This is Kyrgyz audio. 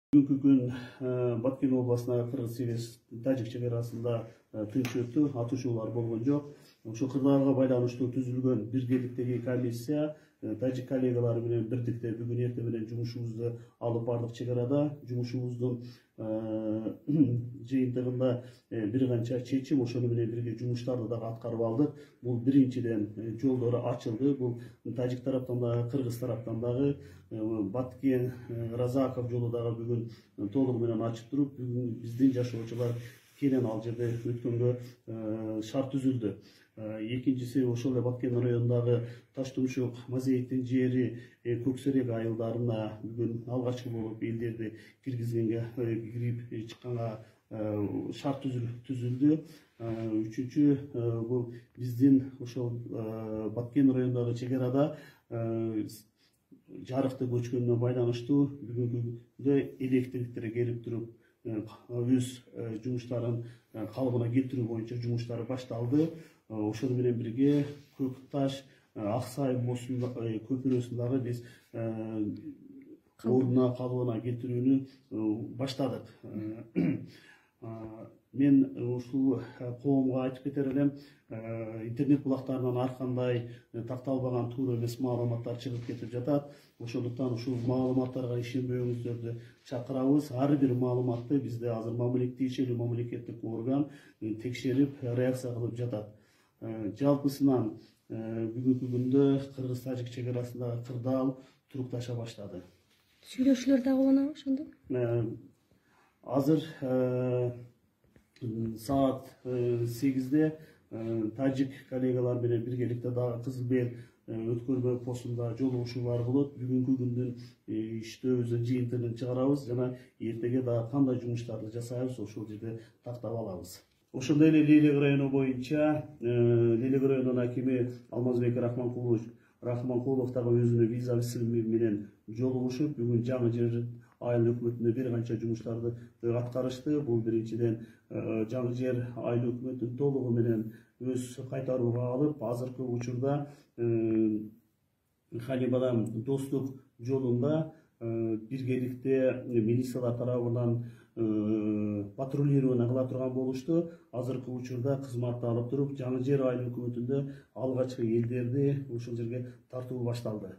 Бүгүнкү күн Баткен областына Кыргыз-Сегиз Тажик чекарасында тынч өттү, атышуулар болгон жок. Ошол кырдаалга байланыштуу түзүлгөн биргеликтеги комиссия тажик коллегалары менен бирдикте бүгүн эртең менен жумушубузду алып бардык чекарада. Жумушубуздун жыйынтыгында бир канча чечим, ошону менен бирге жумуштарды дагы аткарып алдык. Бул биринчиден жолдор ачылды. Бул тажик тараптан дагы, кыргыз тараптан дагы Баткен Разаков жолу дагы бүгүн толугу менен ачып туруп, бүгүн биздин жашоочулар кенен ал жерде өткөнгө шарт түзүлдү. Экинчиси ошол эле Баткен районундагы Таштумшук, Мазейиттин жери Көксерек айылдарына бүгүн алгачкы болуп элдерди киргизгенге, кирип чыкканга шарт түзүлдү. Үчүнчү бул биздин ошол Баткен районундагы чекарада жарыкты көчкөнүнө байланыштуу бүгүнкү күндө электриктер келип туруп өз жумуштарын калыбына келтирүү боюнча жумуштары башталды. Ошону менен бирге Көк Таш, Аксай көпүрөсүн биз ордуна, калыбына келтирүүнү баштадык. Мен ушул коомго айтып кетер элем, интернет булактарынан ар кандай такталбаган туура эмес маалыматтар чыгып кетип жатат. Ошондуктан ушул маалыматтарга ишенбөөңүздөрдү чакырабыз. Ар бир маалыматты бизде азыр тиешелүү мамлекеттик орган текшерип, реакция кылып жатат. Жалпысынан бүгүнкү күндө Кыргыз-Тажик чекарасындагы кырдаал турукташа баштады. Сүйлөшүүлөр дагы болобу ошондо? Азыр саат 8-де тажик коллегалар менен биргеликте дагы Кызыл Бел өткөрмө постунда жолугушуулар болот. Бүгүнкү күндүн иштөөбүздүн жыйынтыгын чыгарабыз жана эртеге дагы кандай жумуштарды жасайбыз ошол жерде тактап алабыз. Ошондой эле Лейлек району боюнча Лейлек районунун акими Алмазбек Рахманкулов дагы өзүнүн визалык менен жолугушуп, бүгүн Жаңы Жер айыл өкмөтүндө бир канча жумуштарды аткарышты. Бул биринчиден Жаңы Жер айыл өкмөтүнүн толугу менен өз кайтарууга алып, азыркы учурда Ханибадан Достук жолунда биргеликте милициялар тарабынан патрулирование кыла турган болушту. Азыркы учурда кызматты алып туруп, Жаңы Жер айыл өкмөтүндө алгачкы элдерди ушул жерге тартуу башталды.